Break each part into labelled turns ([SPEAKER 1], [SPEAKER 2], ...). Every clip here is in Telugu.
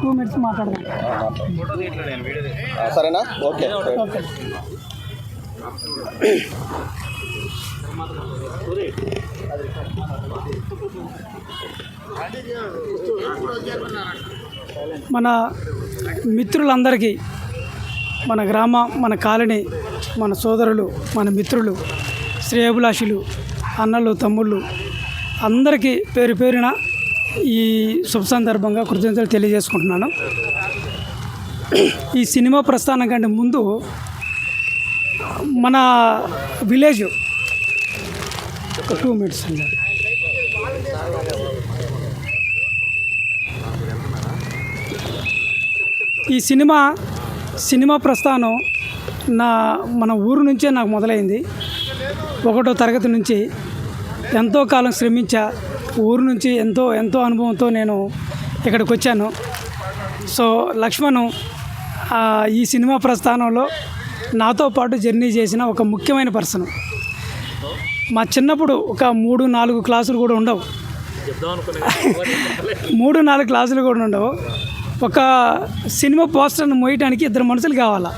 [SPEAKER 1] 2 minutes మాట్లాడదాం.
[SPEAKER 2] సరేనా? ఓకే.
[SPEAKER 1] మన మిత్రులందరికీ, మన గ్రామం, మన కాలనీ, మన సోదరులు, మన మిత్రులు, శ్రేయోభిలాషులు, అన్నలు, తమ్ముళ్ళు అందరికీ పేరు పేరున ఈ శుభ సందర్భంగా కృతజ్ఞతలు తెలియజేసుకుంటున్నాను. ఈ సినిమా ప్రస్థానం కంటే ముందు మన విలేజ్ 2 minutes అండి. ఈ సినిమా ప్రస్థానం మన ఊరు నుంచే నాకు మొదలైంది. 1వ తరగతి నుంచి ఎంతో కాలం శ్రమించా. ఊరు నుంచి ఎంతో అనుభవంతో నేను ఇక్కడికి వచ్చాను. సో లక్ష్మణ్ ఈ సినిమా ప్రస్థానంలో నాతో పాటు జర్నీ చేసిన ఒక ముఖ్యమైన పర్సన్. మా చిన్నప్పుడు ఒక 3-4 క్లాసులు కూడా ఉండవు. 3-4 క్లాసులు కూడా ఉండవు. ఒక సినిమా పోస్టర్ను మోయటానికి 2 మనుషులు కావాలా.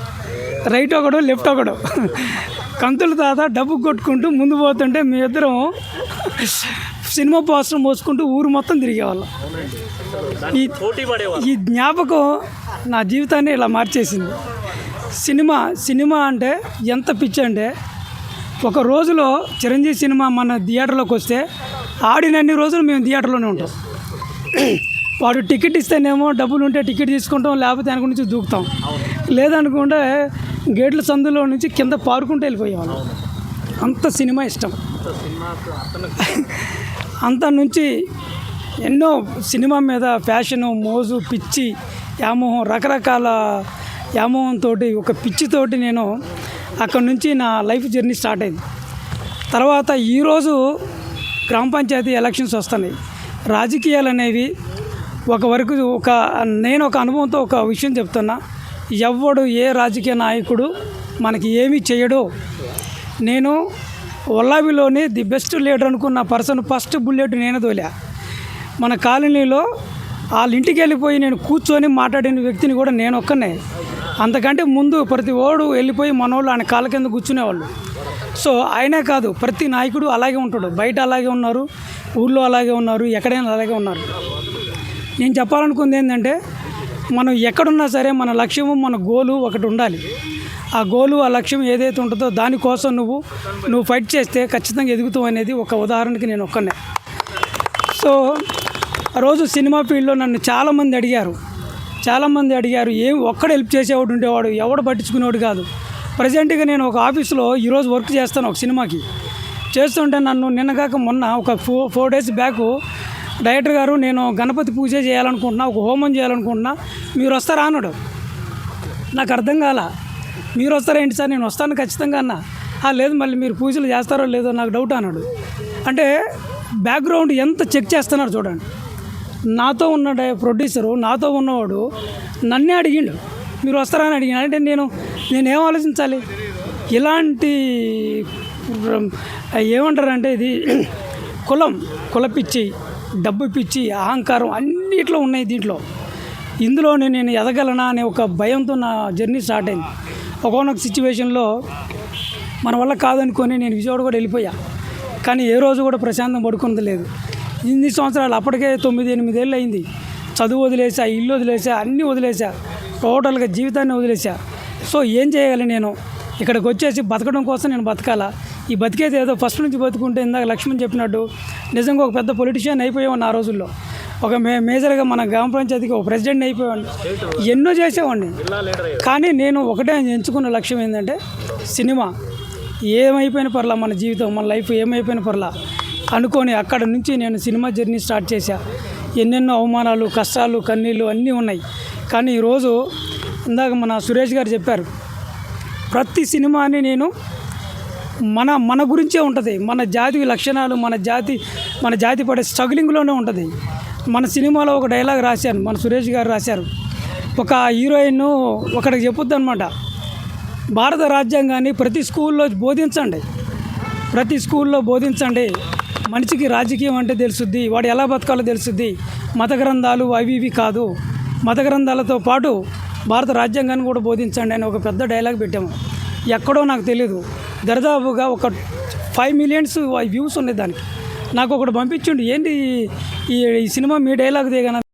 [SPEAKER 1] రైట్ ఒకడు, లెఫ్ట్ ఒకడు. కంతుల తాత డబ్బు కొట్టుకుంటూ ముందు పోతుంటే మీ ఇద్దరం సినిమా పోస్టర్ మోసుకుంటూ ఊరు మొత్తం తిరిగేవాళ్ళం. ఈ జ్ఞాపకం నా జీవితాన్ని ఇలా మార్చేసింది. సినిమా అంటే ఎంత పిచ్చి అంటే, ఒక రోజులో చిరంజీవి సినిమా మన థియేటర్లోకి వస్తే ఆడినన్ని రోజులు మేము థియేటర్లోనే ఉంటాం. వాడు టికెట్ ఇస్తేనేమో డబ్బులు ఉంటే టికెట్ తీసుకుంటాం, లేకపోతే వెనక నుంచి దూకుతాం. లేదనుకుంటే గేట్ల సందులో నుంచి కింద పారుకుంటూ వెళ్ళిపోయేవాళ్ళం. అంత సినిమా ఇష్టం. అంత నుంచి ఎన్నో సినిమా మీద ఫ్యాషను, మోజు, పిచ్చి, వ్యామోహం, రకరకాల వ్యామోహంతో, ఒక పిచ్చితోటి నేను అక్కడ నుంచి నా లైఫ్ జర్నీ స్టార్ట్ అయింది. తర్వాత ఈరోజు గ్రామ పంచాయతీ ఎలక్షన్స్ వస్తున్నాయి. రాజకీయాలు అనేవి నేను ఒక అనుభవంతో ఒక విషయం చెప్తున్నా. ఎవడు ఏ రాజకీయ నాయకుడు మనకి ఏమీ చేయడు. నేను వల్లావిలోని ది బెస్ట్ లీడర్ అనుకున్న పర్సన్ ఫస్ట్ బుల్లెట్ నేనే తోలా. మన కాలనీలో వాళ్ళ ఇంటికి వెళ్ళిపోయి నేను కూర్చొని మాట్లాడిన వ్యక్తిని కూడా నేను ఒక్కనే. అంతకంటే ముందు ప్రతి ఓడు వెళ్ళిపోయి మనోళ్ళు ఆయన కాళ్ళ కింద కూర్చునేవాళ్ళు. సో ఆయనే కాదు, ప్రతి నాయకుడు అలాగే ఉంటాడు. బయట అలాగే ఉన్నారు, ఊళ్ళో అలాగే ఉన్నారు, ఎక్కడైనా అలాగే ఉన్నారు. నేను చెప్పాలనుకుంది ఏంటంటే, మనం ఎక్కడున్నా సరే మన లక్ష్యము, మన గోలు ఒకటి ఉండాలి. ఆ గోలు, ఆ లక్ష్యం ఏదైతే ఉంటుందో దానికోసం నువ్వు ఫైట్ చేస్తే ఖచ్చితంగా ఎదుగుతావు అనేది ఒక ఉదాహరణకి నేను ఒక్కనే. సో ఆ రోజు సినిమా ఫీల్డ్లో నన్ను చాలామంది అడిగారు, ఏం ఒక్కడు హెల్ప్ చేసేవాడు ఉండేవాడు, ఎవడు పట్టించుకునేవాడు కాదు. ప్రజెంట్గా నేను ఒక ఆఫీస్లో ఈరోజు వర్క్ చేస్తాను. ఒక సినిమాకి చేస్తుంటే నన్ను నిన్నగాక మొన్న ఒక 4 days బ్యాక్ డైరెక్టర్ గారు, నేను గణపతి పూజ చేయాలనుకుంటున్నా, ఒక హోమం చేయాలనుకుంటున్నా, మీరు వస్తారా అన్నాడు. నాకు అర్థం కాల. మీరు వస్తారా ఏంటి సార్? నేను వస్తాను ఖచ్చితంగా అన్నా. లేదు, మళ్ళీ మీరు పూజలు చేస్తారో లేదో నాకు డౌట్ అన్నాడు. అంటే బ్యాక్గ్రౌండ్ ఎంత చెక్ చేస్తున్నారు చూడండి. నాతో ఉన్న ప్రొడ్యూసరు, నాతో ఉన్నవాడు నన్నే అడిగిండు, మీరు వస్తారా అని అడిగాను. అంటే నేనేం ఆలోచించాలి? ఇలాంటి ఏమంటారంటే, ఇది కుల పిచ్చి, డబ్బు పిచ్చి, అహంకారం అన్నిట్లో ఉన్నాయి దీంట్లో. ఇందులోనే నేను ఎదగలనా అనే ఒక భయంతో నా జర్నీ స్టార్ట్ అయింది. ఒకనొక సిచ్యువేషన్లో మన వల్ల కాదనుకొని నేను విజయవాడ కూడా వెళ్ళిపోయా. కానీ ఏ రోజు కూడా ప్రశాంతం పడుకున్నది లేదు. ఇన్ని సంవత్సరాలు, అప్పటికే 9-8 ఏళ్ళు అయింది. చదువు వదిలేసా, ఇల్లు వదిలేసా, అన్నీ వదిలేసా, టోటల్గా జీవితాన్ని వదిలేసా. సో ఏం చేయాలి? నేను ఇక్కడికి వచ్చేసి బతకడం కోసం నేను బతకాలా? ఈ బతికేది ఏదో ఫస్ట్ నుంచి బతుకుంటే ఇందాక లక్ష్మణ్ చెప్పినట్టు నిజంగా ఒక పెద్ద పొలిటీషియన్ అయిపోయాను. ఆ రోజుల్లో ఒక మేజర్గా మన గ్రామ పంచాయతీకి ఒక ప్రెసిడెంట్ అయిపోయాను, ఎన్నో చేసేవాడిని. కానీ నేను ఒకటే ఎంచుకున్న లక్ష్యం ఏంటంటే, సినిమా ఏమైపోయిన పర్లా, మన జీవితం, మన లైఫ్ ఏమైపోయిన పర్లా అనుకొని అక్కడ నుంచి నేను సినిమా జర్నీ స్టార్ట్ చేశా. ఎన్నెన్నో అవమానాలు, కష్టాలు, కన్నీళ్ళు అన్నీ ఉన్నాయి. కానీ ఈరోజు ఇందాక మన సురేష్ గారు చెప్పారు, ప్రతి సినిమాని నేను మన గురించే ఉంటుంది. మన జాతి లక్షణాలు, మన జాతి పడే స్ట్రగ్లింగ్లోనే ఉంటుంది. మన సినిమాలో ఒక డైలాగ్ రాశాను, మన సురేష్ గారు రాశారు. ఒక హీరోయిన్ ఒకడికి చెప్పుద్ది అనమాట, భారత రాజ్యాంగాన్ని ప్రతి స్కూల్లో బోధించండి. మనిషికి రాజకీయం అంటే తెలుసుద్ది, వాడు ఎలా బతకాలో తెలుసుద్ది, మత గ్రంథాలు అవి ఇవి కాదు. మత గ్రంథాలతో పాటు భారత రాజ్యాంగాన్ని కూడా బోధించండి అని ఒక పెద్ద డైలాగ్ పెట్టాము. ఎక్కడో నాకు తెలియదు, దరిదాపుగా ఒక 5 మిలియన్స్ వ్యూస్ ఉన్నాయి దానికి. నాకు ఒకటి పంపించిండు, ఏంటి ఈ సినిమా మీ డైలాగ్ దిగన